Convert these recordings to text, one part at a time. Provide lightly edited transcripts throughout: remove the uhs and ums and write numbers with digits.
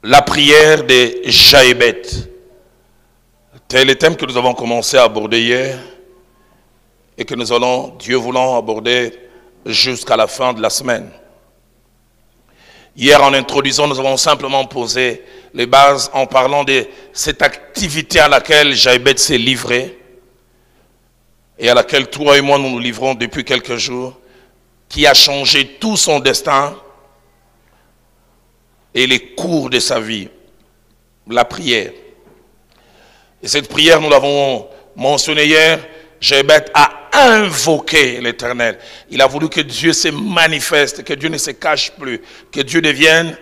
La prière de Jaébet. Tel est le thème que nous avons commencé à aborder hier et que nous allons, Dieu voulant, aborder jusqu'à la fin de la semaine. Hier, en introduisant, nous avons simplement posé les bases en parlant de cette activité à laquelle Jaébet s'est livré et à laquelle toi et moi nous nous livrons depuis quelques jours, qui a changé tout son destin et les cours de sa vie, la prière. Et cette prière, nous l'avons mentionné hier, Jaébet a invoqué l'Éternel. Il a voulu que Dieu se manifeste, que Dieu ne se cache plus, que Dieu devienne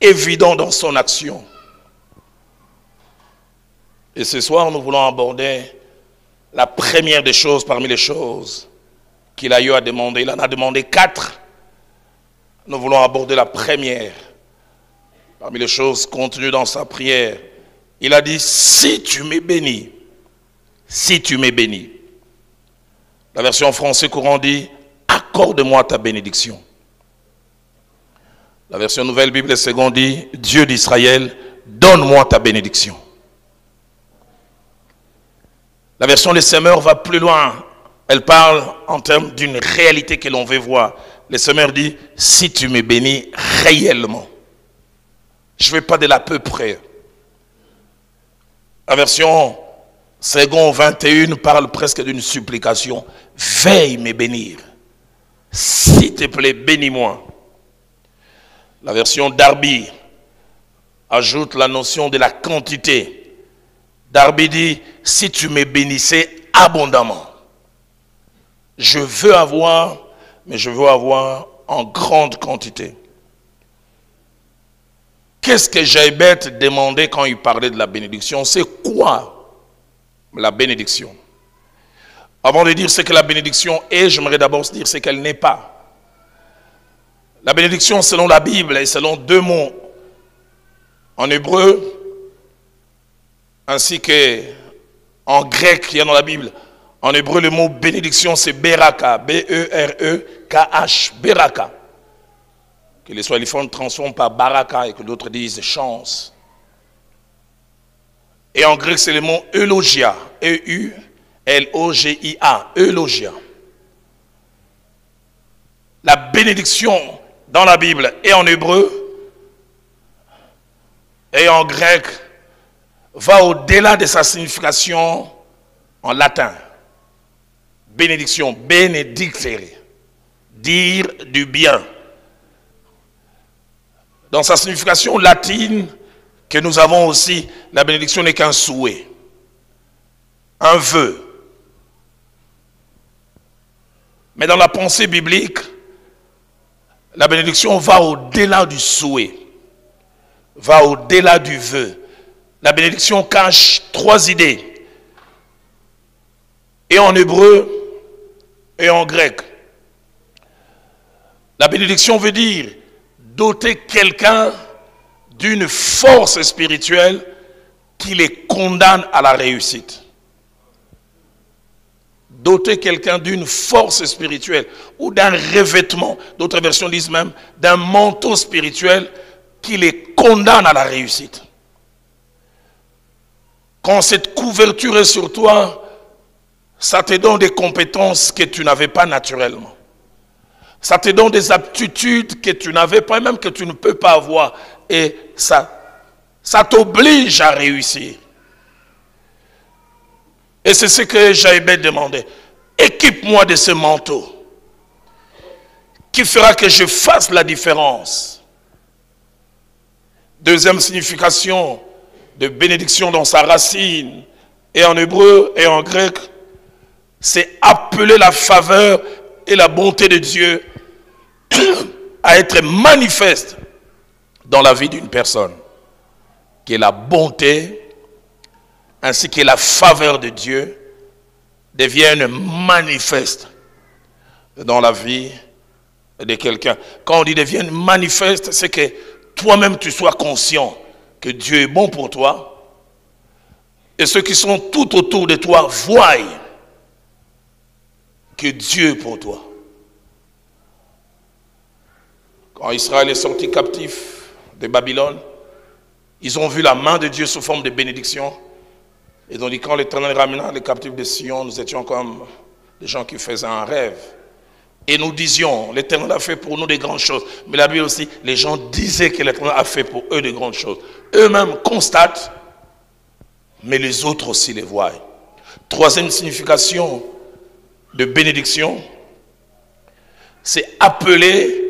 évident dans son action. Et ce soir, nous voulons aborder la première des choses parmi les choses qu'il a eu à demander. Il en a demandé 4. Nous voulons aborder la première parmi les choses contenues dans sa prière. Il a dit, si tu m'es béni, si tu m'es béni. La version français courant dit, accorde-moi ta bénédiction. La version Nouvelle Bible seconde dit, Dieu d'Israël, donne-moi ta bénédiction. La version des Semeurs va plus loin. Elle parle en termes d'une réalité que l'on veut voir. Le Semeur dit, si tu me bénis réellement. Je ne veux pas de l'à peu près. La version seconde 21 parle presque d'une supplication. Veille me bénir. S'il te plaît, bénis-moi. La version Darby ajoute la notion de la quantité. Darby dit, si tu me bénissais abondamment. Je veux avoir, mais je veux avoir en grande quantité. Qu'est-ce que Jaébet demandait quand il parlait de la bénédiction? C'est quoi la bénédiction? Avant de dire ce que la bénédiction est, j'aimerais d'abord dire ce qu'elle n'est pas. La bénédiction, selon la Bible et selon 2 mots en hébreu, ainsi qu'en grec, il y a dans la Bible. En hébreu, le mot bénédiction, c'est Beraka, B-E-R-E-K-H, Beraka. Que les Swahiliphones transforment par Baraka et que d'autres disent chance. Et en grec, c'est le mot eulogia, E-U-L-O-G-I-A, eulogia. La bénédiction dans la Bible et en hébreu et en grec va au-delà de sa signification en latin. Bénédiction, benedicere, dire du bien. Dans sa signification latine que nous avons aussi, la bénédiction n'est qu'un souhait, un vœu. Mais dans la pensée biblique, la bénédiction va au-delà du souhait, va au-delà du vœu. La bénédiction cache 3 idées, et en hébreu et en grec. La bénédiction veut dire doter quelqu'un d'une force spirituelle qui les condamne à la réussite. Doter quelqu'un d'une force spirituelle ou d'un revêtement, d'autres versions disent même d'un manteau spirituel qui les condamne à la réussite. Quand cette couverture est sur toi, ça te donne des compétences que tu n'avais pas naturellement. Ça te donne des aptitudes que tu n'avais pas, même que tu ne peux pas avoir. Et ça t'oblige à réussir. Et c'est ce que Jaébet demandait. Équipe-moi de ce manteau qui fera que je fasse la différence. Deuxième signification de bénédiction dans sa racine, et en hébreu et en grec, c'est appeler la faveur et la bonté de Dieu à être manifeste dans la vie d'une personne. Que la bonté ainsi que la faveur de Dieu deviennent manifestes dans la vie de quelqu'un. Quand on dit deviennent manifestes, c'est que toi-même tu sois conscient que Dieu est bon pour toi et ceux qui sont tout autour de toi voient que Dieu est pour toi. Quand Israël est sorti captif de Babylone, Ils ont vu la main de Dieu sous forme de bénédiction. Et donc, quand l'Éternel ramena les captifs de Sion, nous étions comme des gens qui faisaient un rêve. Et nous disions, l'Éternel a fait pour nous des grandes choses. Mais la Bible aussi, les gens disaient que l'Éternel a fait pour eux des grandes choses. Eux-mêmes constatent, mais les autres aussi les voient. Troisième signification de bénédiction, c'est appeler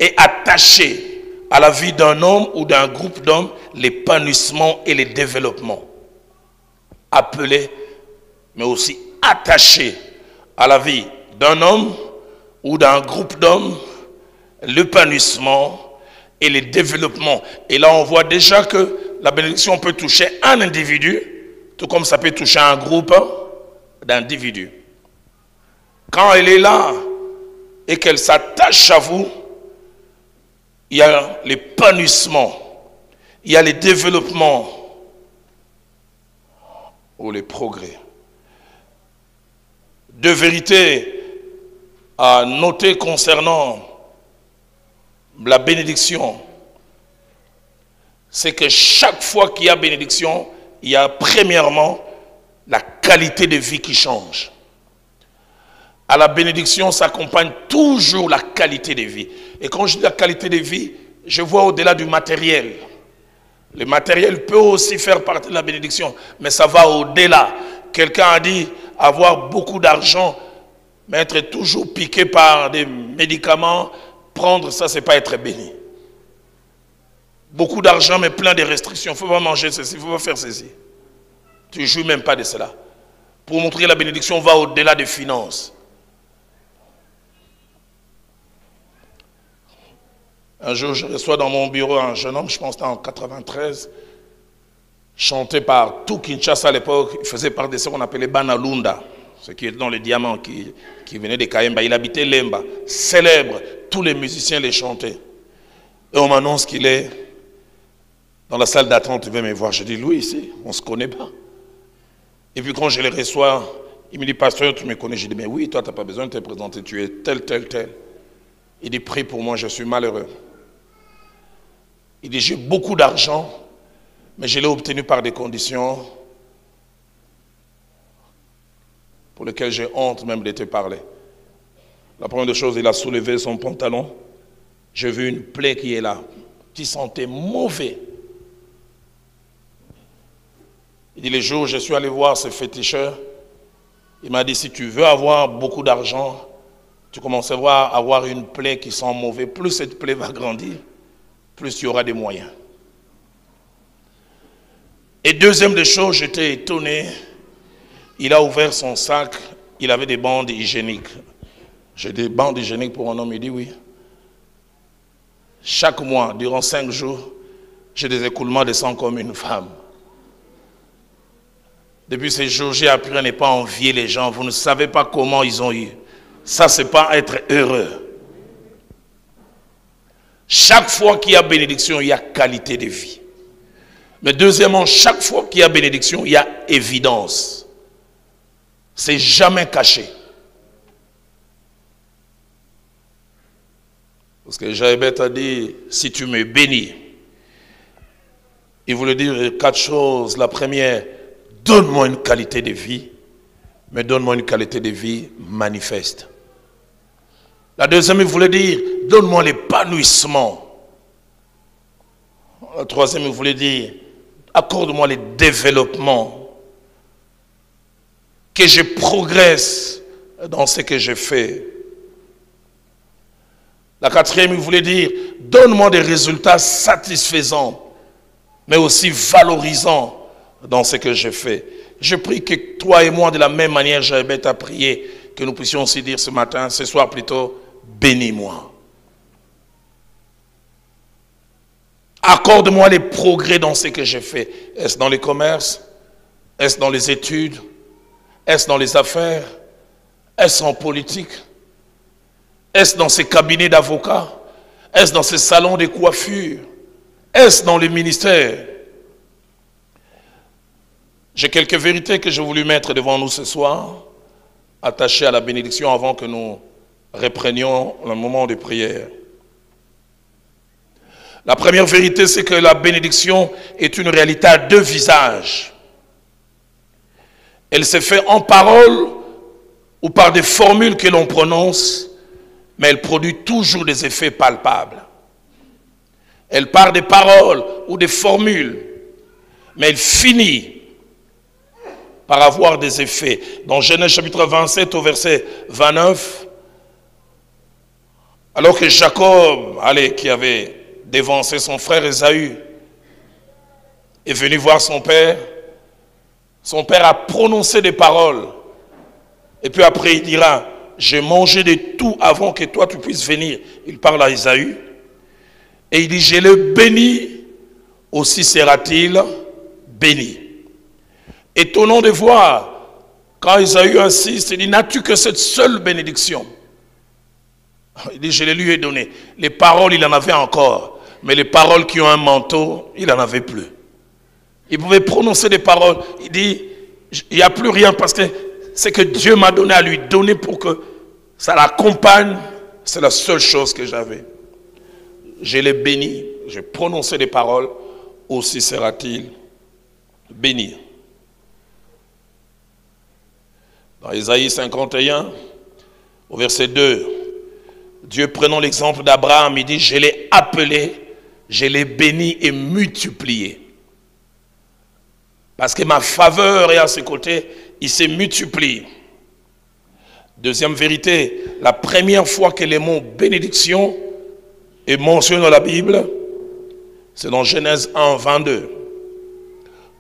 et attacher à la vie d'un homme ou d'un groupe d'hommes l'épanouissement et le développement. Appeler, mais aussi attacher à la vie d'un homme ou d'un groupe d'hommes l'épanouissement et le développement. Et là, on voit déjà que la bénédiction peut toucher un individu, tout comme ça peut toucher un groupe d'individus. Quand elle est là et qu'elle s'attache à vous, il y a l'épanouissement, il y a le développement ou les progrès. Deux vérités à noter concernant la bénédiction, c'est que chaque fois qu'il y a bénédiction, il y a premièrement la qualité de vie qui change. À la bénédiction s'accompagne toujours la qualité de vie. Et quand je dis la qualité de vie, je vois au-delà du matériel. Le matériel peut aussi faire partie de la bénédiction, mais ça va au-delà. Quelqu'un a dit avoir beaucoup d'argent, mais être toujours piqué par des médicaments, prendre ça, c'est pas être béni. Beaucoup d'argent, mais plein de restrictions. Il ne faut pas manger ceci, il ne faut pas faire ceci. Tu ne jouis même pas de cela. Pour montrer que la bénédiction va au-delà des finances. Un jour, je reçois dans mon bureau un jeune homme, je pense que c'était en 93, chanté par tout Kinshasa à l'époque. Il faisait partie de ce qu'on appelait Banalunda, ce qui est dans les diamants qui venait de Kaemba. Il habitait Lemba, célèbre, tous les musiciens les chantaient. Et on m'annonce qu'il est dans la salle d'attente, il veut me voir. Je dis, Louis, ici, on ne se connaît pas. Et puis quand je le reçois, il me dit, pasteur, tu me connais? Je dis, mais oui, toi, tu n'as pas besoin de te présenter, tu es tel, tel, tel. Il dit, prie pour moi, je suis malheureux. Il dit, j'ai beaucoup d'argent, mais je l'ai obtenu par des conditions pour lesquelles j'ai honte même de te parler. La première des choses, il a soulevé son pantalon. J'ai vu une plaie qui est là. Tu sentais mauvais. Il dit, les jours où je suis allé voir ce féticheur, il m'a dit, si tu veux avoir beaucoup d'argent, tu commenceras à avoir une plaie qui sent mauvais. Plus cette plaie va grandir, plus il y aura des moyens. Et deuxième des choses, j'étais étonné. Il a ouvert son sac, il avait des bandes hygiéniques. J'ai des bandes hygiéniques pour un homme, il dit oui. Chaque mois, durant 5 jours, j'ai des écoulements de sang comme une femme. Depuis ces jours, j'ai appris à ne pas envier les gens. Vous ne savez pas comment ils ont eu. Ça, c'est pas être heureux. Chaque fois qu'il y a bénédiction, il y a qualité de vie. Mais deuxièmement, chaque fois qu'il y a bénédiction, il y a évidence. C'est jamais caché. Parce que Jaébet a dit, si tu me bénis, il voulait dire 4 choses. La première, donne-moi une qualité de vie, mais donne-moi une qualité de vie manifeste. La deuxième, il voulait dire, donne-moi l'épanouissement. La troisième, il voulait dire, accorde-moi le développement. Que je progresse dans ce que je fais. La quatrième, il voulait dire, donne-moi des résultats satisfaisants, mais aussi valorisants dans ce que je fais. Je prie que toi et moi, de la même manière, Jaébet a prié, que nous puissions aussi dire ce matin, ce soir plutôt, bénis-moi. Accorde-moi les progrès dans ce que je fais. Est-ce dans les commerces? Est-ce dans les études? Est-ce dans les affaires? Est-ce en politique? Est-ce dans ces cabinets d'avocats? Est-ce dans ces salons de coiffure? Est-ce dans les ministères? J'ai quelques vérités que j'ai voulu mettre devant nous ce soir, attachées à la bénédiction avant que nous reprenions le moment de prière. La première vérité, c'est que la bénédiction est une réalité à deux visages. Elle se fait en parole ou par des formules que l'on prononce, mais elle produit toujours des effets palpables. Elle part des paroles ou des formules, mais elle finit par avoir des effets. Dans Genèse chapitre 27 au verset 29, alors que Jacob, qui avait dévancé son frère Ésaü, est venu voir son père a prononcé des paroles. Et puis après il dira, j'ai mangé de tout avant que toi tu puisses venir. Il parle à Ésaü. Et il dit, je le bénis, aussi sera-t-il béni. Étonnant de voir, quand Ésaü insiste, il dit, n'as-tu que cette seule bénédiction? Il dit, je les lui ai donné. Les paroles, il en avait encore. Mais les paroles qui ont un manteau, il n'en avait plus. Il pouvait prononcer des paroles. Il dit, il n'y a plus rien parce que c'est que Dieu m'a donné à lui donner pour que ça l'accompagne. C'est la seule chose que j'avais. Je l'ai béni, j'ai prononcé des paroles, aussi sera-t-il béni. Dans Ésaïe 51, au verset 2, Dieu prenant l'exemple d'Abraham, il dit, je l'ai appelé, je l'ai béni et multiplié. Parce que ma faveur est à ses côtés, il s'est multiplié. Deuxième vérité, la première fois que le mot bénédiction est mentionné dans la Bible, c'est dans Genèse 1, 22.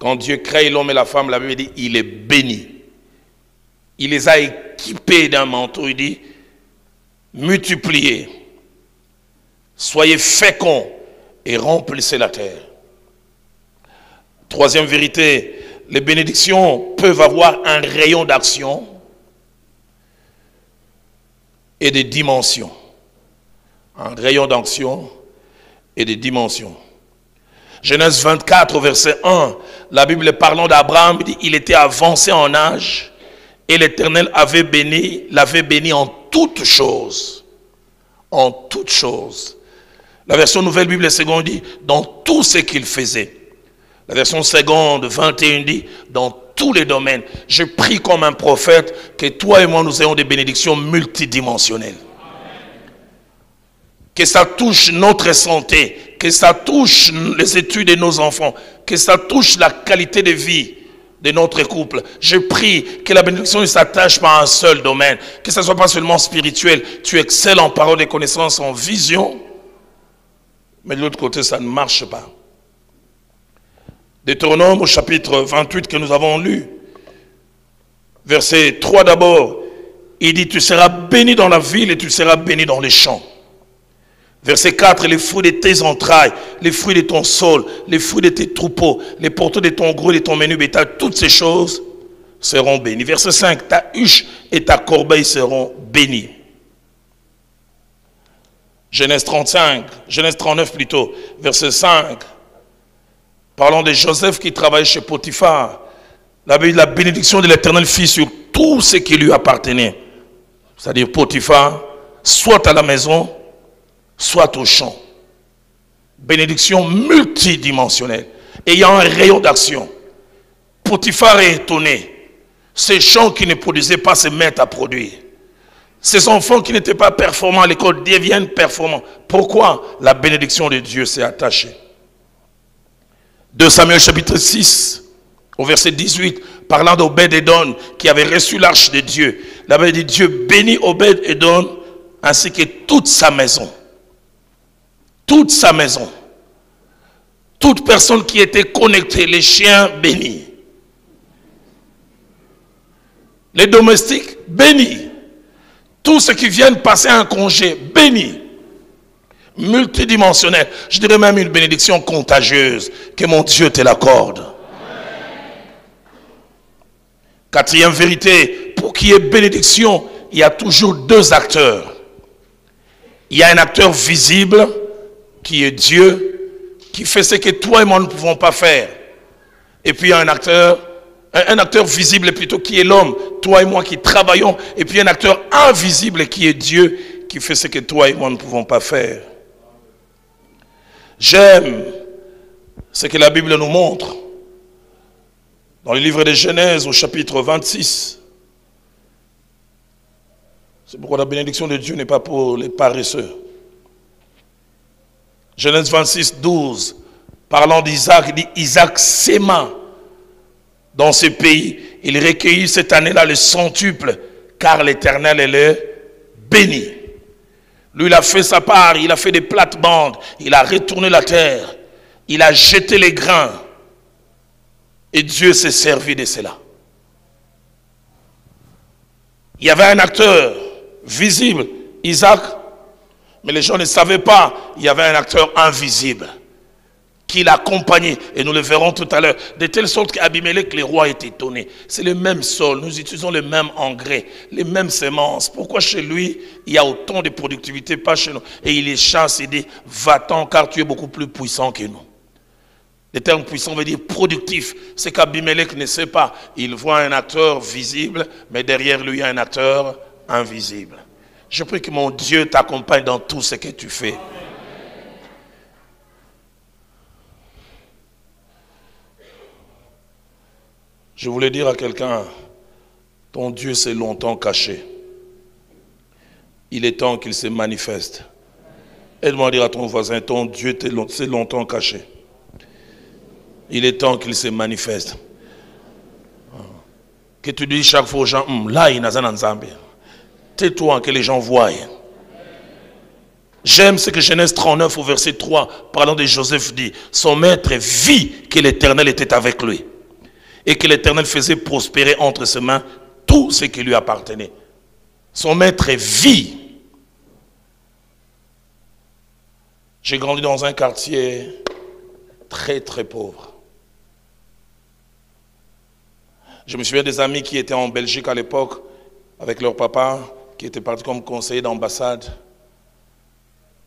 Quand Dieu crée l'homme et la femme, la Bible dit, il est béni. Il les a équipés d'un manteau, il dit, multipliez, soyez féconds et remplissez la terre. Troisième vérité, les bénédictions peuvent avoir un rayon d'action et des dimensions. Un rayon d'action et des dimensions. Genèse 24, verset 1, la Bible parlant d'Abraham, il était avancé en âge et l'Éternel l'avait béni en toutes choses. En toutes choses. La version Nouvelle Bible seconde dit, dans tout ce qu'il faisait. La version seconde 21 dit, dans tous les domaines. Je prie comme un prophète que toi et moi nous ayons des bénédictions multidimensionnelles. Que ça touche notre santé, que ça touche les études de nos enfants, que ça touche la qualité de vie de notre couple. Je prie que la bénédiction ne s'attache pas à un seul domaine, que ça ne soit pas seulement spirituel. Tu excelles en parole et connaissances, en vision, mais de l'autre côté, ça ne marche pas. Deutéronome au chapitre 28 que nous avons lu, verset 3 d'abord, il dit, tu seras béni dans la ville et tu seras béni dans les champs. Verset 4, les fruits de tes entrailles, les fruits de ton sol, les fruits de tes troupeaux, les porteurs de ton gros et de ton menu bétail, toutes ces choses seront bénies. Verset 5, ta huche et ta corbeille seront bénies. Genèse 39 plutôt, verset 5, parlant de Joseph qui travaillait chez Potiphar, la bénédiction de l'Éternel fut sur tout ce qui lui appartenait. C'est-à-dire Potiphar, soit à la maison, soit au champ. Bénédiction multidimensionnelle. Et il y a un rayon d'action. Potiphar est étonné. Ces champs qui ne produisaient pas se mettent à produire. Ces enfants qui n'étaient pas performants à l'école deviennent performants. Pourquoi? La bénédiction de Dieu s'est attachée. 2 Samuel chapitre 6, au verset 18, parlant d'Obed-Édom qui avait reçu l'arche de Dieu. La Bible dit, Dieu bénit Obed-Édom ainsi que toute sa maison. Toute sa maison. Toute personne qui était connectée, les chiens bénis. Les domestiques bénis. Tous ceux qui viennent passer un congé bénis. Multidimensionnel. Je dirais même une bénédiction contagieuse. Que mon Dieu te l'accorde. Quatrième vérité, pour qu'il y ait bénédiction, il y a toujours deux acteurs. Il y a un acteur visible qui est Dieu, qui fait ce que toi et moi ne pouvons pas faire. Et puis il y a un acteur visible plutôt qui est l'homme, toi et moi qui travaillons. Et puis un acteur invisible qui est Dieu, qui fait ce que toi et moi ne pouvons pas faire. J'aime ce que la Bible nous montre dans le livre de Genèse au chapitre 26. C'est pourquoi la bénédiction de Dieu n'est pas pour les paresseux. Genèse 26, 12, parlant d'Isaac, il dit Isaac s'aima dans ce pays. Il recueillit cette année-là le centuple, car l'Éternel est le béni. Lui, il a fait sa part, il a fait des plates-bandes, il a retourné la terre, il a jeté les grains, et Dieu s'est servi de cela. Il y avait un acteur visible, Isaac, mais les gens ne savaient pas, il y avait un acteur invisible qui l'accompagnait, et nous le verrons tout à l'heure, de telle sorte qu'Abimelech, le roi, est étonné. C'est le même sol, nous utilisons le même engrais, les mêmes semences. Pourquoi chez lui, il y a autant de productivité, pas chez nous? Et il les chasse, il dit, va-t'en, car tu es beaucoup plus puissant que nous. Le terme puissant veut dire productif. C'est qu'Abimelech ne sait pas. Il voit un acteur visible, mais derrière lui, il y a un acteur invisible. Je prie que mon Dieu t'accompagne dans tout ce que tu fais. Je voulais dire à quelqu'un, ton Dieu s'est longtemps caché. Il est temps qu'il se manifeste. Aide-moi à dire à ton voisin, ton Dieu s'est longtemps caché. Il est temps qu'il se manifeste. Que tu dis chaque fois aux gens, là il n'a pas Nzambe. Tais-toi que les gens voient. J'aime ce que Genèse 39 au verset 3, parlant de Joseph, dit, son maître vit que l'Éternel était avec lui. Et que l'Éternel faisait prospérer entre ses mains tout ce qui lui appartenait. Son maître vit. J'ai grandi dans un quartier très très pauvre. Je me souviens des amis qui étaient en Belgique à l'époque, avec leur papa, qui était parti comme conseiller d'ambassade.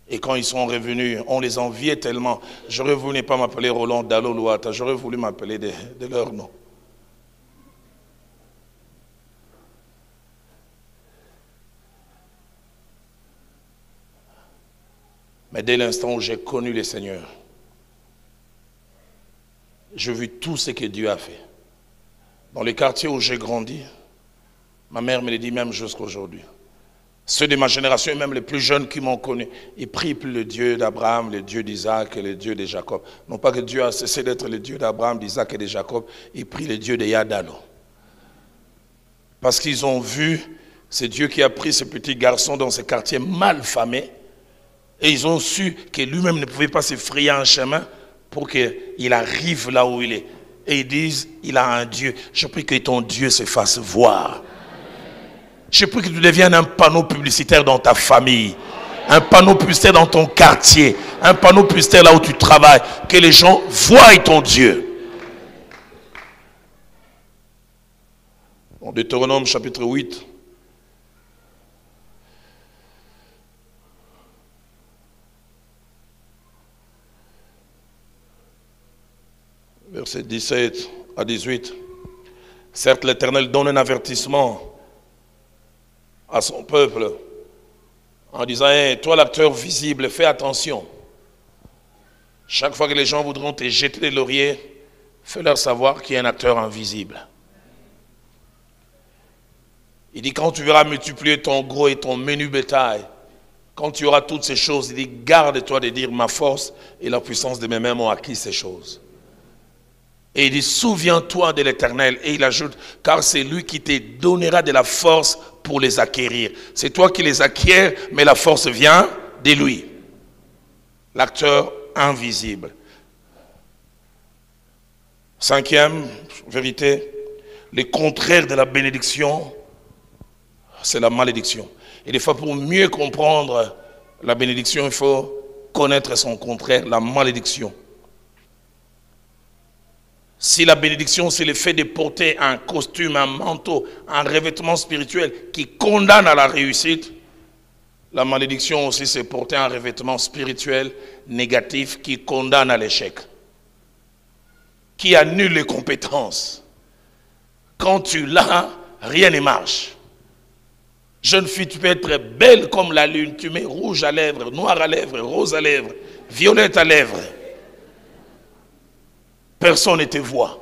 Et quand ils sont revenus, on les enviait tellement. J'aurais voulu ne pas m'appeler Roland Dalo Louata, j'aurais voulu m'appeler de leur nom. Mais dès l'instant où j'ai connu le Seigneur, j'ai vu tout ce que Dieu a fait. Dans les quartiers où j'ai grandi, ma mère me le dit même jusqu'à aujourd'hui. Ceux de ma génération et même les plus jeunes qui m'ont connu, ils prient plus le Dieu d'Abraham, le Dieu d'Isaac et le Dieu de Jacob. Non pas que Dieu a cessé d'être le Dieu d'Abraham, d'Isaac et de Jacob, ils prient le Dieu de Yadalo. Parce qu'ils ont vu, c'est Dieu qui a pris ce petit garçon dans ce quartier mal famé, et ils ont su que lui-même ne pouvait pas se frayer un chemin pour qu'il arrive là où il est. Et ils disent, il a un Dieu. Je prie que ton Dieu se fasse voir. Je prie que tu deviennes un panneau publicitaire dans ta famille. Un panneau publicitaire dans ton quartier. Un panneau publicitaire là où tu travailles. Que les gens voient ton Dieu. En Deutéronome chapitre 8. Versets 17 à 18. Certes, l'Éternel donne un avertissement à son peuple en disant, hey, toi l'acteur visible, fais attention. Chaque fois que les gens voudront te jeter des lauriers, fais-leur savoir qu'il y a un acteur invisible. Il dit, quand tu verras multiplier ton gros et ton menu bétail, quand tu auras toutes ces choses, il dit, garde-toi de dire, ma force et la puissance de mes mains m'ont acquis ces choses. Et il dit, souviens-toi de l'Éternel. Et il ajoute, car c'est lui qui te donnera de la force pour les acquérir. C'est toi qui les acquiers, mais la force vient de lui. L'acteur invisible. Cinquième vérité, le contraire de la bénédiction, c'est la malédiction. Et des fois, pour mieux comprendre la bénédiction, il faut connaître son contraire, la malédiction. Si la bénédiction, c'est le fait de porter un costume, un manteau, un revêtement spirituel qui condamne à la réussite, la malédiction aussi, c'est porter un revêtement spirituel négatif qui condamne à l'échec, qui annule les compétences. Quand tu l'as, rien ne marche. Jeune fille, tu peux être belle comme la lune, tu mets rouge à lèvres, noir à lèvres, rose à lèvres. violette à lèvres. Personne ne te voit.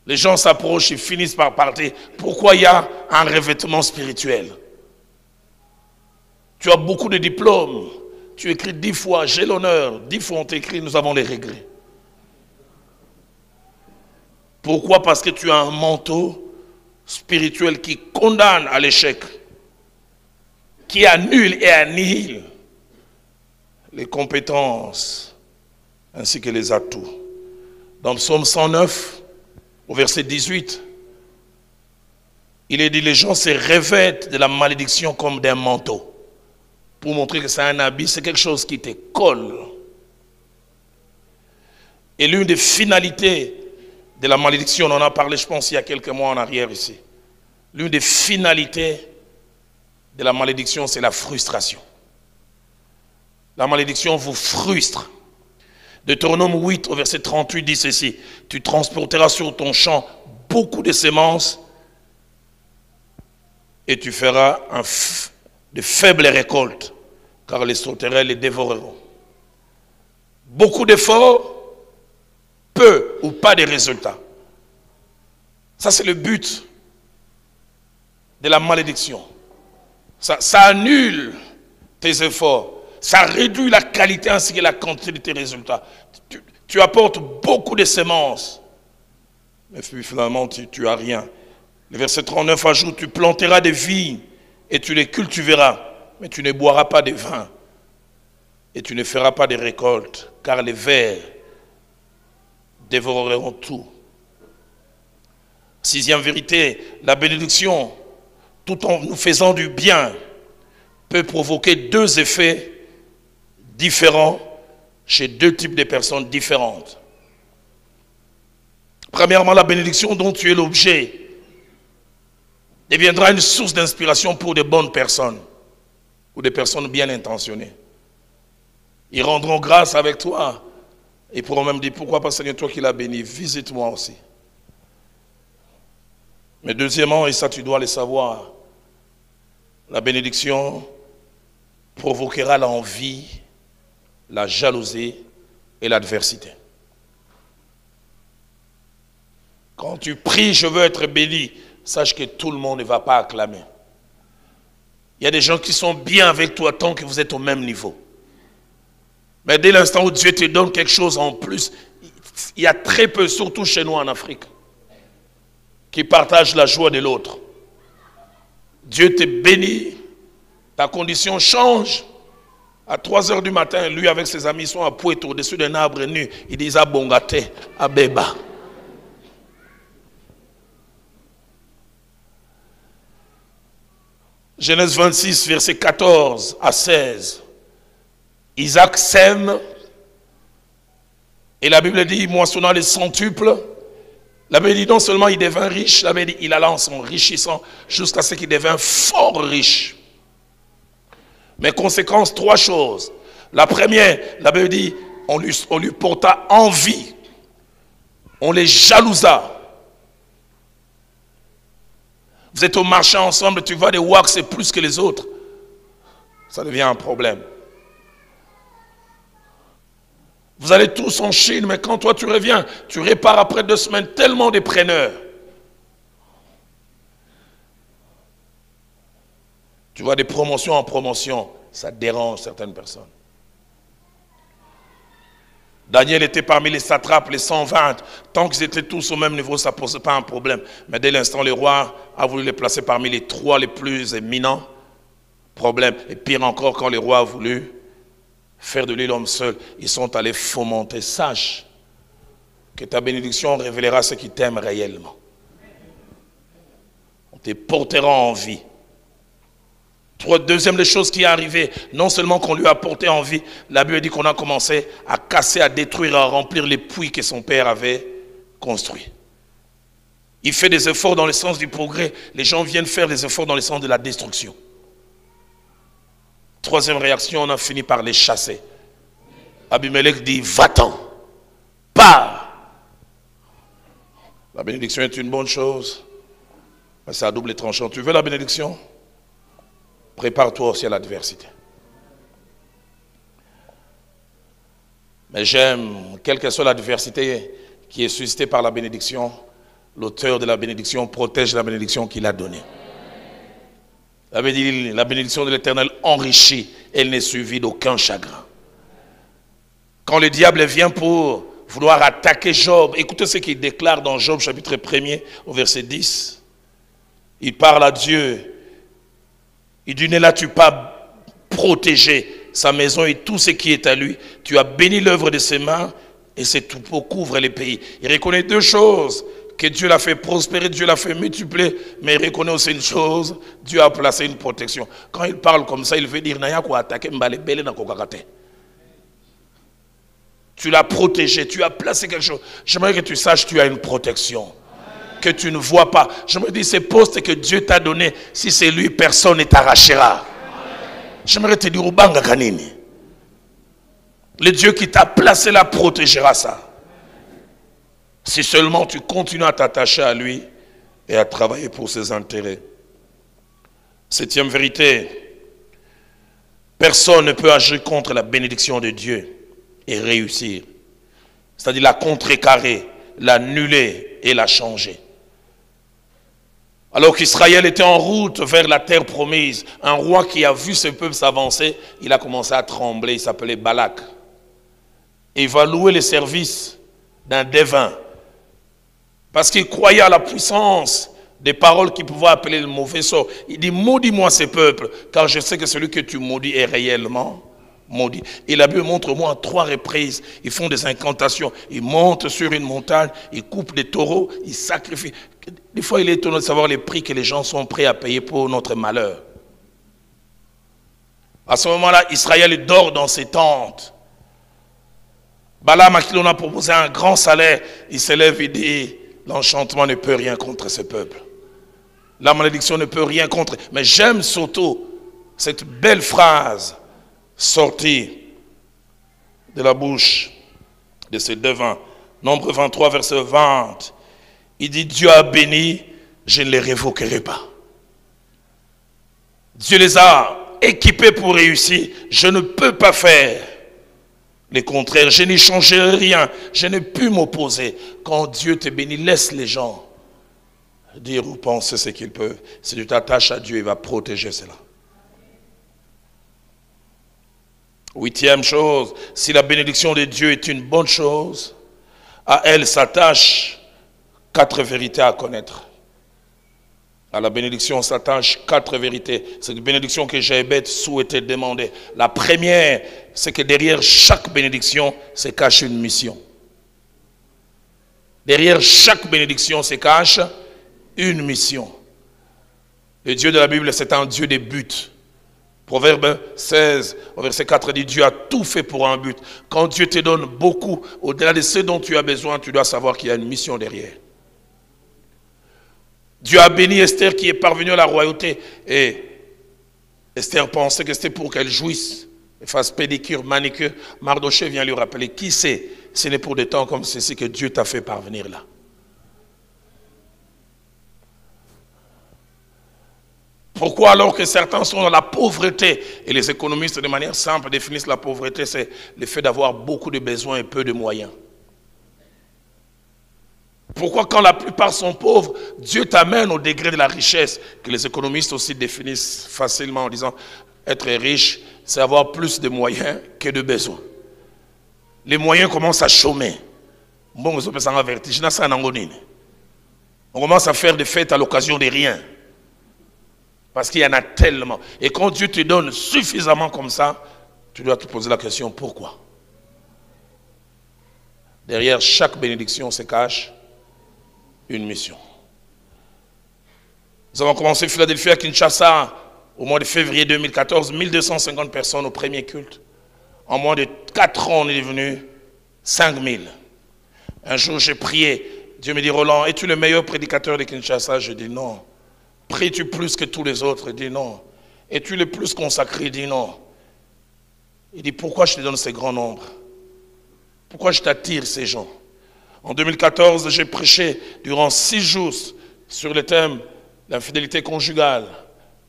Les gens s'approchent et finissent par partir. Pourquoi il y a un revêtement spirituel? Tu as beaucoup de diplômes. Tu écris 10 fois, j'ai l'honneur. 10 fois on t'écrit, nous avons les regrets. Pourquoi? Parce que tu as un manteau spirituel qui condamne à l'échec, qui annule et annihile les compétences ainsi que les atouts. Dans le psaume 109, au verset 18, il est dit, les gens se revêtent de la malédiction comme d'un manteau. Pour montrer que c'est un habit, c'est quelque chose qui te colle. Et l'une des finalités de la malédiction, on en a parlé, je pense, il y a quelques mois en arrière ici. L'une des finalités de la malédiction, c'est la frustration. La malédiction vous frustre. Deutéronome 8, au verset 38, dit ceci. Tu transporteras sur ton champ beaucoup de semences et tu feras de faibles récoltes, car les sauterelles les dévoreront. Beaucoup d'efforts, peu ou pas de résultats. Ça, c'est le but de la malédiction. Ça annule tes efforts. Ça réduit la qualité ainsi que la quantité de tes résultats. Tu apportes beaucoup de semences, mais finalement, tu n'as rien. Le verset 39 ajoute, tu planteras des vignes et tu les cultiveras, mais tu ne boiras pas de vin et tu ne feras pas de récolte, car les vers dévoreront tout. Sixième vérité, la bénédiction, tout en nous faisant du bien, peut provoquer deux effets différents chez deux types de personnes différentes. Premièrement, la bénédiction dont tu es l'objet deviendra une source d'inspiration pour de bonnes personnes ou des personnes bien intentionnées. Ils rendront grâce avec toi. Ils pourront même dire, pourquoi pas Seigneur, toi qui l'as béni, visite-moi aussi. Mais deuxièmement, et ça tu dois le savoir, la bénédiction provoquera l'envie, la jalousie et l'adversité. Quand tu pries, je veux être béni, sache que tout le monde ne va pas acclamer. Il y a des gens qui sont bien avec toi tant que vous êtes au même niveau. Mais dès l'instant où Dieu te donne quelque chose en plus, il y a très peu, surtout chez nous en Afrique, qui partagent la joie de l'autre. Dieu te bénit, ta condition change. À 3 heures du matin, lui avec ses amis sont à Pointe au-dessus d'un arbre nu. Ils disent à Bongate, à Beba. Genèse 26, versets 14 à 16. Isaac sème. Et la Bible dit, moissonnant les centuples. La Bible dit non seulement il devint riche, la Bible dit il alla en s'enrichissant jusqu'à ce qu'il devint fort riche. Mais conséquence, 3 choses. La première, la Bible dit, on lui porta envie. On les jalousa. Vous êtes au marché ensemble, tu vois des wax c'est plus que les autres. Ça devient un problème. Vous allez tous en Chine, mais quand toi tu reviens, tu repars après 2 semaines tellement de preneurs. Tu vois des promotions en promotion, ça dérange certaines personnes. Daniel était parmi les satrapes, les 120. Tant qu'ils étaient tous au même niveau, ça ne posait pas un problème. Mais dès l'instant, le roi a voulu les placer parmi les 3 les plus éminents. Problème. Et pire encore, quand le roi a voulu faire de lui l'homme seul, ils sont allés fomenter. Sache que ta bénédiction révélera ceux qui t'aiment réellement. On te portera en vie. Deuxième des choses qui est arrivée, non seulement qu'on lui a porté en vie, la Bible dit qu'on a commencé à casser, à détruire, à remplir les puits que son père avait construits. Il fait des efforts dans le sens du progrès. Les gens viennent faire des efforts dans le sens de la destruction. Troisième réaction, on a fini par les chasser. Abimelech dit, va-t'en, pars. La bénédiction est une bonne chose, mais c'est à double tranchant. Tu veux la bénédiction? Prépare-toi aussi à l'adversité. Mais j'aime, quelle que soit l'adversité qui est suscitée par la bénédiction, l'auteur de la bénédiction protège la bénédiction qu'il a donnée. La bénédiction de l'Éternel enrichit, elle n'est suivie d'aucun chagrin. Quand le diable vient pour vouloir attaquer Job, écoutez ce qu'il déclare dans Job chapitre 1er au verset 10. Il parle à Dieu. Il dit, ne l'as-tu pas protégé, sa maison et tout ce qui est à lui? Tu as béni l'œuvre de ses mains et ses troupeaux couvrent les pays. Il reconnaît deux choses, que Dieu l'a fait prospérer, Dieu l'a fait multiplier, mais il reconnaît aussi une chose, Dieu a placé une protection. Quand il parle comme ça, il veut dire, tu l'as protégé, tu as placé quelque chose. J'aimerais que tu saches que tu as une protection, que tu ne vois pas. Je me dis, ces postes que Dieu t'a donnés, si c'est lui, personne ne t'arrachera. J'aimerais te dire, Ubanga Kanini. Le Dieu qui t'a placé là protégera ça. Si seulement tu continues à t'attacher à lui et à travailler pour ses intérêts. Septième vérité, personne ne peut agir contre la bénédiction de Dieu et réussir. C'est-à-dire la contrecarrer, l'annuler et la changer. Alors qu'Israël était en route vers la terre promise, un roi qui a vu ce peuple s'avancer, il a commencé à trembler, il s'appelait Balak. Et il va louer les services d'un devin. Parce qu'il croyait à la puissance des paroles qui pouvaient appeler le mauvais sort. Il dit, maudis-moi ces peuples, car je sais que celui que tu maudis est réellement maudit. Et la Bible montre-moi à 3 reprises, ils font des incantations, ils montent sur une montagne, ils coupent des taureaux, ils sacrifient. Des fois, il est étonnant de savoir les prix que les gens sont prêts à payer pour notre malheur. À ce moment-là, Israël dort dans ses tentes. Balaam, à qui l'on a proposé un grand salaire, il se lève et dit, l'enchantement ne peut rien contre ce peuple. La malédiction ne peut rien contre. Mais j'aime surtout cette belle phrase sortie de la bouche de ce devin. Nombre 23, verset 20. Il dit, Dieu a béni, je ne les révoquerai pas. Dieu les a équipés pour réussir. Je ne peux pas faire le contraire. Je n'y changerai rien. Je n'ai pu m'opposer. Quand Dieu te bénit, laisse les gens dire ou penser ce qu'ils peuvent. Si tu t'attaches à Dieu, il va protéger cela. 8e chose, si la bénédiction de Dieu est une bonne chose, à elle s'attachent 4 vérités à connaître. À la bénédiction s'attachent 4 vérités. C'est une bénédiction que Jéhébeth souhaitait demander. La première, c'est que derrière chaque bénédiction se cache une mission. Derrière chaque bénédiction se cache une mission. Le Dieu de la Bible, c'est un Dieu des buts. Proverbe 16, au verset 4, dit, Dieu a tout fait pour un but. Quand Dieu te donne beaucoup, au-delà de ce dont tu as besoin, tu dois savoir qu'il y a une mission derrière. Dieu a béni Esther qui est parvenue à la royauté. Et Esther pensait que c'était pour qu'elle jouisse, elle fasse pédicure, manicure. Mardochée vient lui rappeler, qui sait, ce n'est pour des temps comme ceci que Dieu t'a fait parvenir là. Pourquoi alors que certains sont dans la pauvreté? Et les économistes de manière simple définissent la pauvreté, c'est le fait d'avoir beaucoup de besoins et peu de moyens. Pourquoi quand la plupart sont pauvres, Dieu t'amène au degré de la richesse, que les économistes aussi définissent facilement en disant être riche, c'est avoir plus de moyens que de besoins. Les moyens commencent à chômer. On commence à faire des fêtes à l'occasion de rien. Parce qu'il y en a tellement. Et quand Dieu te donne suffisamment comme ça, tu dois te poser la question, pourquoi? Derrière chaque bénédiction se cache une mission. Nous avons commencé Philadelphie à Kinshasa au mois de février 2014, 1250 personnes au premier culte. En moins de 4 ans, on est devenu 5000. Un jour, j'ai prié. Dieu me dit, Roland, es-tu le meilleur prédicateur de Kinshasa? Je dis non. Pries-tu plus que tous les autres? Il dit non. Es-tu le plus consacré? Il dit non. Il dit, pourquoi je te donne ces grands nombres? Pourquoi je t'attire ces gens? En 2014, j'ai prêché durant 6 jours sur le thème de l'infidélité conjugale,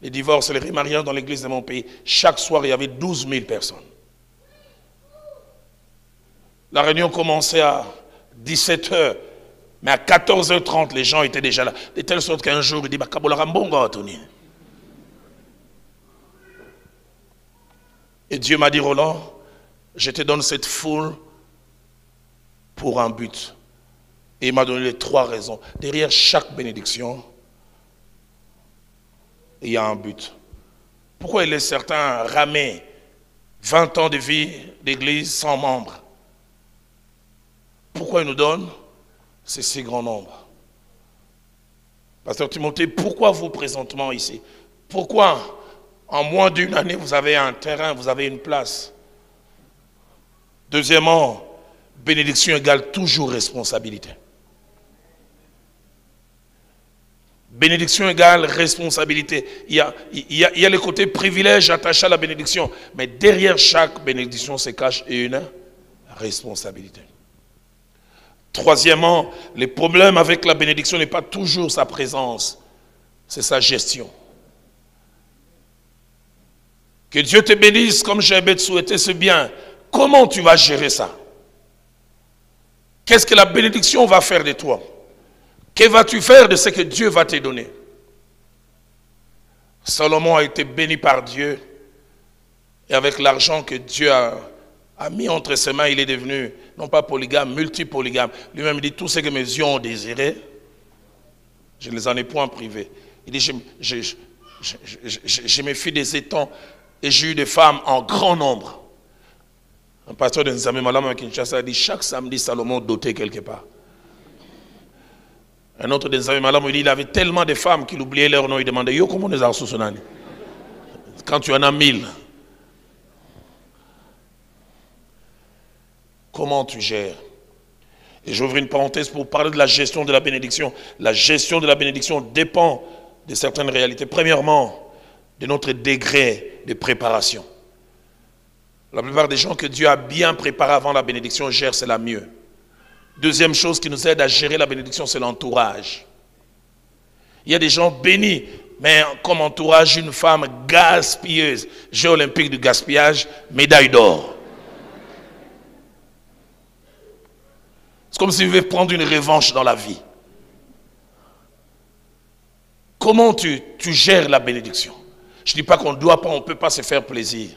les divorces et les remariages dans l'église de mon pays. Chaque soir, il y avait 12 000 personnes. La réunion commençait à 17h. Mais à 14h30, les gens étaient déjà là. De telle sorte qu'un jour, il dit, et Dieu m'a dit, Roland, je te donne cette foule pour un but. Et il m'a donné les 3 raisons. Derrière chaque bénédiction, il y a un but. Pourquoi il laisse certains ramer 20 ans de vie d'église sans membres? Pourquoi il nous donne ces si grands nombres? Pasteur Timothée, pourquoi vous présentement ici? Pourquoi en moins d'une année vous avez un terrain, vous avez une place? Deuxièmement, bénédiction égale toujours responsabilité. Bénédiction égale responsabilité. Il y a le côté privilège attaché à la bénédiction. Mais derrière chaque bénédiction se cache une responsabilité. Troisièmement, le problème avec la bénédiction n'est pas toujours sa présence, c'est sa gestion. Que Dieu te bénisse comme j'avais souhaité, c'est bien. Comment tu vas gérer ça? Qu'est-ce que la bénédiction va faire de toi? Que vas-tu faire de ce que Dieu va te donner? Salomon a été béni par Dieu. Et avec l'argent que Dieu a mis entre ses mains, il est devenu, non pas polygame, multipolygame. Lui-même dit, tout ce que mes yeux ont désiré, je ne les en ai point privés. Il dit, je me fie des étangs et j'ai eu des femmes en grand nombre. Un pasteur de Nzamé Malam à Kinshasa a dit, chaque samedi, Salomon dotait quelque part. Un autre des Nzamé Malam, il dit, il avait tellement de femmes qu'il oubliait leur nom. Il demandait, yo, comment on les a reçus? Quand tu en as 1000. Comment tu gères? Et j'ouvre une parenthèse pour parler de la gestion de la bénédiction. La gestion de la bénédiction dépend de certaines réalités. Premièrement, de notre degré de préparation. La plupart des gens que Dieu a bien préparés avant la bénédiction gèrent cela mieux. Deuxième chose qui nous aide à gérer la bénédiction, c'est l'entourage. Il y a des gens bénis, mais comme entourage, une femme gaspilleuse. Jeux olympiques du gaspillage, médaille d'or. C'est comme si vous voulez prendre une revanche dans la vie. Comment tu gères la bénédiction? Je ne dis pas qu'on ne doit pas, on ne peut pas se faire plaisir.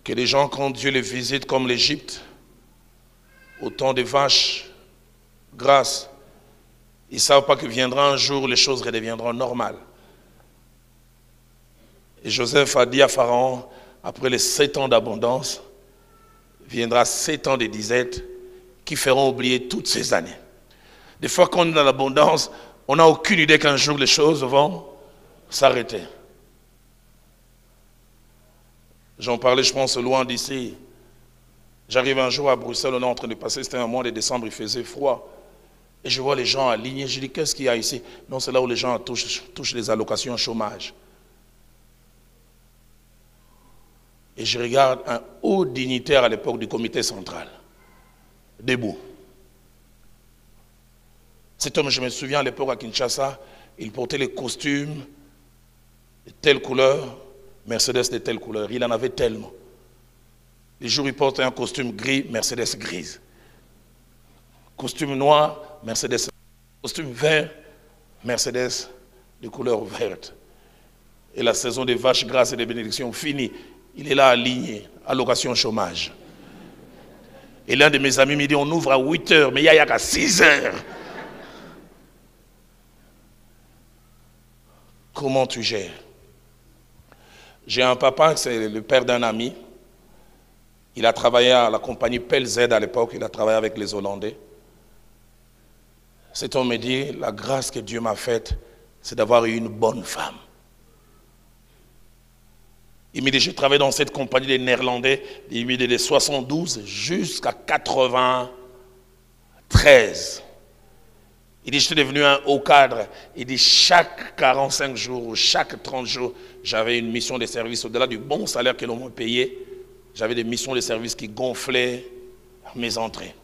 Que les gens, quand Dieu les visite comme l'Égypte, au temps des vaches grasses, ils ne savent pas que viendra un jour où les choses redeviendront normales. Et Joseph a dit à Pharaon, après les 7 ans d'abondance, viendra 7 ans de disette qui feront oublier toutes ces années. Des fois, quand on est dans l'abondance, on n'a aucune idée qu'un jour les choses vont s'arrêter. J'en parlais, je pense, loin d'ici. J'arrive un jour à Bruxelles, on est en train de passer, c'était un mois de décembre, il faisait froid. Et je vois les gens alignés, je dis, qu'est-ce qu'il y a ici? Non, c'est là où les gens touchent les allocations chômage. Et je regarde un haut dignitaire à l'époque du comité central, debout. Cet homme, je me souviens à l'époque à Kinshasa, il portait les costumes de telle couleur, Mercedes de telle couleur. Il en avait tellement. Les jours, il portait un costume gris, Mercedes grise. Costume noir, Mercedes. Costume vert, Mercedes de couleur verte. Et la saison des vaches grasses et des bénédictions finie. Il est là aligné, allocation chômage. Et l'un de mes amis me dit, on ouvre à 8 heures, mais il n'y a qu'à 6 heures. Comment tu gères? J'ai un papa, c'est le père d'un ami. Il a travaillé à la compagnie PLZ à l'époque, il a travaillé avec les Hollandais. Cet homme me dit, la grâce que Dieu m'a faite, c'est d'avoir eu une bonne femme. Il me dit, j'ai travaillé dans cette compagnie des Néerlandais, il me dit de 72 jusqu'à 93. Il dit, je suis devenu un haut cadre. Il dit, chaque 45 jours ou chaque 30 jours, j'avais une mission de service. Au-delà du bon salaire que l'on me payait, j'avais des missions de service qui gonflaient mes entrées.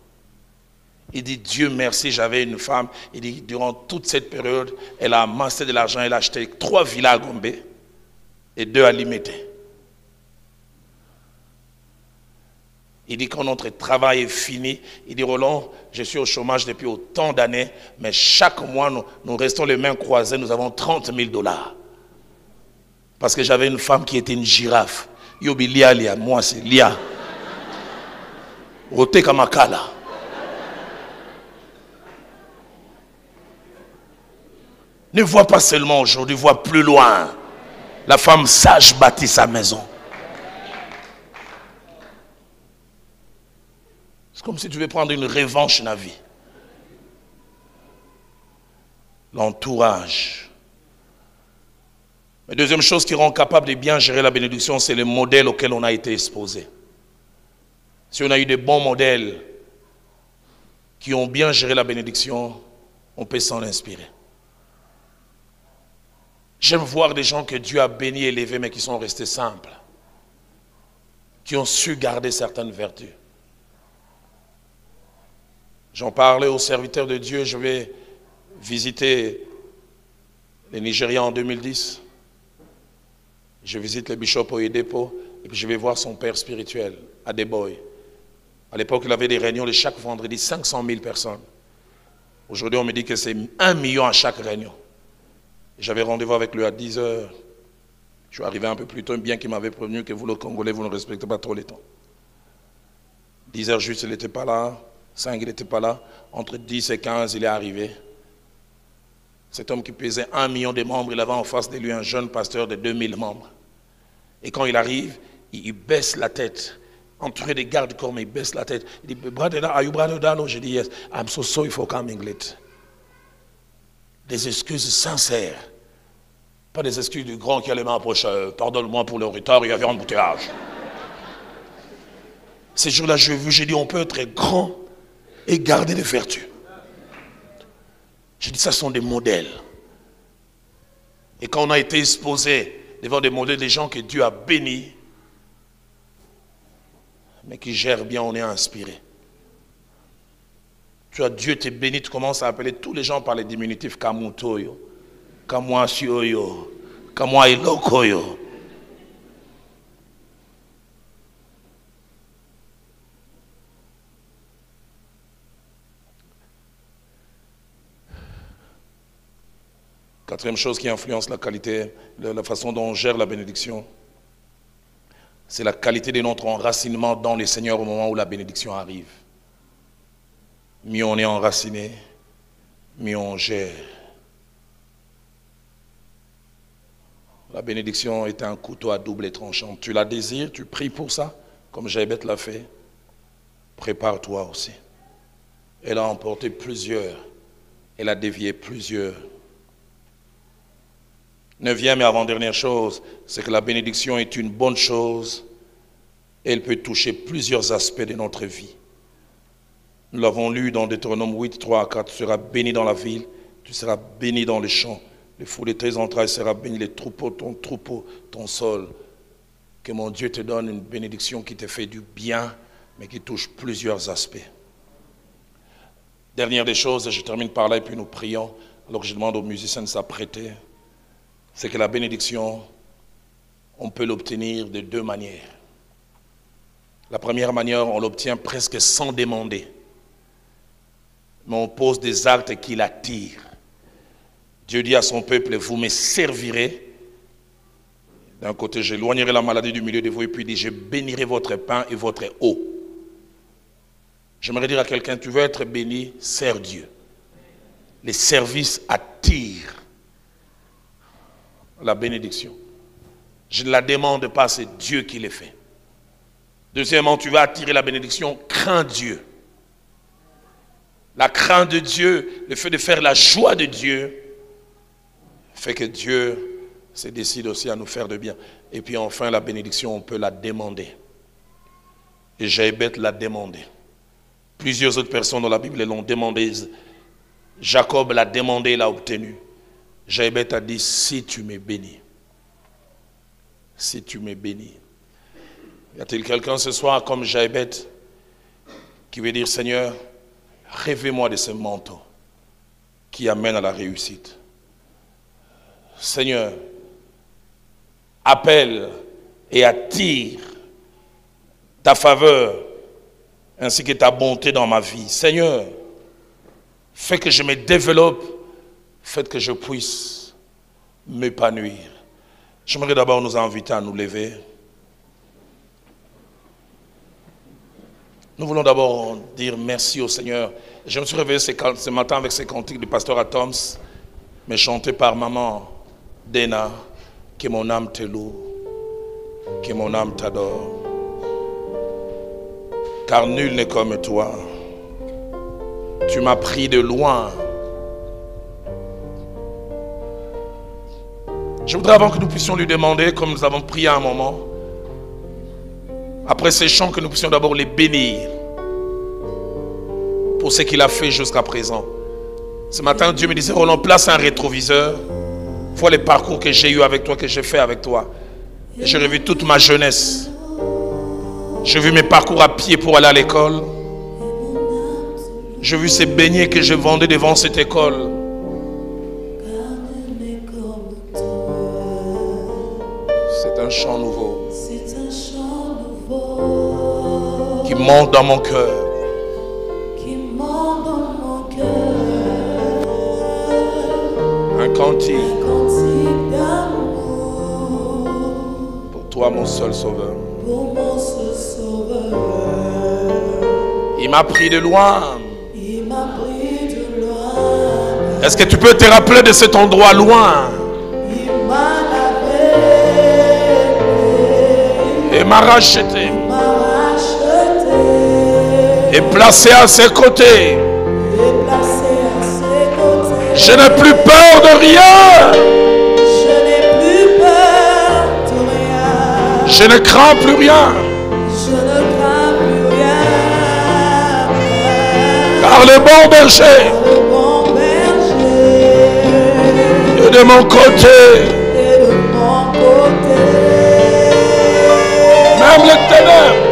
Il dit, Dieu merci, j'avais une femme. Il dit, durant toute cette période, elle a amassé de l'argent, elle a acheté 3 villas à Gombe et 2 à Limete. Il dit quand notre travail est fini, il dit Roland, je suis au chômage depuis autant d'années, mais chaque mois nous restons les mains croisées, nous avons 30 000 $. Parce que j'avais une femme qui était une girafe. Yobi lia, moi c'est Lia. Rote Kamakala. Ne vois pas seulement aujourd'hui, vois plus loin. La femme sage bâtit sa maison. C'est comme si tu veux prendre une revanche dans la vie. L'entourage. La deuxième chose qui rend capable de bien gérer la bénédiction, c'est le modèle auquel on a été exposé. Si on a eu des bons modèles qui ont bien géré la bénédiction, on peut s'en inspirer. J'aime voir des gens que Dieu a bénis et élevés, mais qui sont restés simples, qui ont su garder certaines vertus. J'en parlais aux serviteurs de Dieu, je vais visiter les Nigériens en 2010. Je visite le bishop Oyedepo et puis je vais voir son père spirituel, Adeboy. À l'époque, il avait des réunions de chaque vendredi, 500 000 personnes. Aujourd'hui, on me dit que c'est 1 million à chaque réunion. J'avais rendez-vous avec lui à 10 heures. Je suis arrivé un peu plus tôt, bien qu'il m'avait prévenu que vous, le Congolais, vous ne respectez pas trop les temps. 10 heures juste, il n'était pas là. 5, il n'était pas là. Entre 10 et 15, il est arrivé. Cet homme qui pesait 1 million de membres, il avait en face de lui un jeune pasteur de 2000 membres. Et quand il arrive, il baisse la tête. Entouré des gardes-corps, mais il baisse la tête. Il dit, Brother, are you Brother Dano? Je dis, yes, I'm so sorry for coming late. Des excuses sincères. Pas des excuses du grand qui a les mains approchées. Pardonne-moi pour le retard, il y avait un embouteillage. Ces jours-là, j'ai dit, on peut être grand et garder des vertus. J'ai dit, ça sont des modèles. Et quand on a été exposé devant des modèles, des gens que Dieu a bénis, mais qui gèrent bien, on est inspiré. Tu as Dieu te béni, tu commences à appeler tous les gens par les diminutifs Kamutoyo, Kamwasioyo, Kamwailokoyo. Quatrième chose qui influence la qualité, la façon dont on gère la bénédiction, c'est la qualité de notre enracinement dans le Seigneur au moment où la bénédiction arrive. Mieux on est enraciné, mieux on gère. La bénédiction est un couteau à double tranchant. Tu la désires, tu pries pour ça, comme Jaébet l'a fait. Prépare-toi aussi. Elle a emporté plusieurs, elle a dévié plusieurs. Neuvième et avant-dernière chose, c'est que la bénédiction est une bonne chose. Elle peut toucher plusieurs aspects de notre vie. Nous l'avons lu dans Deutéronome 8, 3 à 4. Tu seras béni dans la ville, tu seras béni dans les champs. Le fruit de tes entrailles sera béni, les troupeaux, ton sol. Que mon Dieu te donne une bénédiction qui te fait du bien, mais qui touche plusieurs aspects. Dernière des choses, et je termine par là et puis nous prions, alors que je demande aux musiciens de s'apprêter. C'est que la bénédiction, on peut l'obtenir de deux manières. La première manière, on l'obtient presque sans demander. Mais on pose des actes qui l'attirent. Dieu dit à son peuple, vous me servirez. D'un côté, j'éloignerai la maladie du milieu de vous, et puis il dit, je bénirai votre pain et votre eau. J'aimerais dire à quelqu'un, tu veux être béni, sers Dieu. Les services attirent la bénédiction. Je ne la demande pas, c'est Dieu qui les fait. Deuxièmement, tu vas attirer la bénédiction, crains Dieu. La crainte de Dieu, le fait de faire la joie de Dieu, fait que Dieu se décide aussi à nous faire de bien. Et puis enfin, la bénédiction, on peut la demander. Et Jaébet l'a demandé. Plusieurs autres personnes dans la Bible l'ont demandé. Jacob l'a demandé, il l'a obtenu. Jaébet a dit, si tu m'es béni. Si tu m'es béni. Y a-t-il quelqu'un ce soir comme Jaébet qui veut dire, Seigneur, rêvez-moi de ce manteau qui amène à la réussite. Seigneur, appelle et attire ta faveur ainsi que ta bonté dans ma vie. Seigneur, fais que je me développe, fais que je puisse m'épanouir. J'aimerais d'abord nous inviter à nous lever. Nous voulons d'abord dire merci au Seigneur. Je me suis réveillé ce matin avec ces cantiques du pasteur Atoms, mais chantés par maman Dena, que mon âme te loue, que mon âme t'adore. Car nul n'est comme toi. Tu m'as pris de loin. Je voudrais, avant que nous puissions lui demander, comme nous avons prié à un moment, après ces chants, que nous puissions d'abord les bénir pour ce qu'il a fait jusqu'à présent. Ce matin, Dieu me disait, Roland, place un rétroviseur. Vois les parcours que j'ai eu avec toi, que j'ai fait avec toi. Et j'ai revu toute ma jeunesse. J'ai vu mes parcours à pied pour aller à l'école. J'ai vu ces beignets que je vendais devant cette école. C'est un chant nouveau qui monte dans mon cœur. Un cantique pour toi, mon seul sauveur. Il m'a pris de loin. Est-ce que tu peux te rappeler de cet endroit loin? Et m'a racheté. Et placé à ses côtés. Je n'ai plus peur de rien. Je ne crains plus rien. Car le bon berger est de mon côté. Même les ténèbres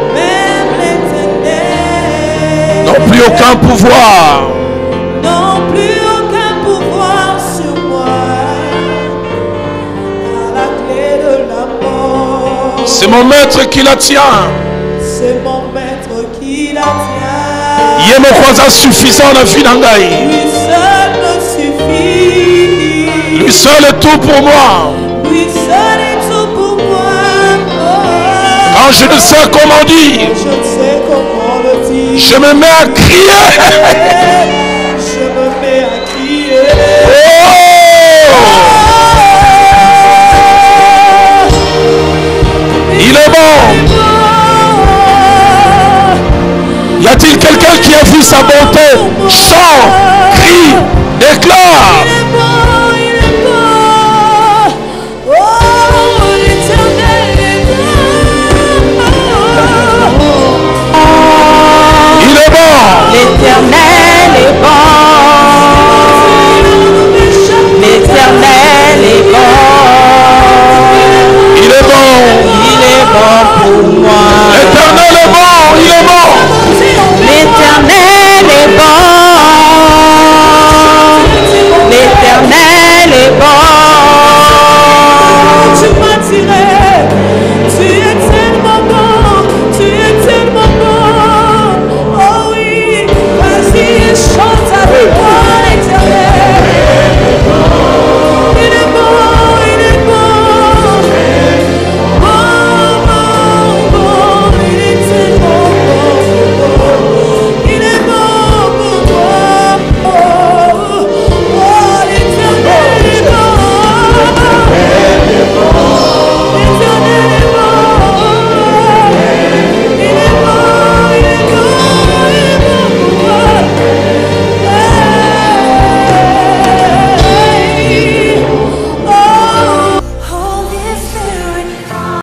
n'ont plus aucun pouvoir. Sur moi. À la clé de la mort. C'est mon maître qui la tient. C'est mon maître qui la tient. Il est mon croisant suffisant dans la vie d'Angaï. Lui seul me suffit. Lui seul est tout pour moi. Lui seul est tout pour moi. Quand je ne sais comment dire, Je ne sais comment le dire. je me mets à crier. Je me mets à crier. Oh! Il est bon. Y a-t-il quelqu'un qui a vu sa bonté? Chante, crie, déclare.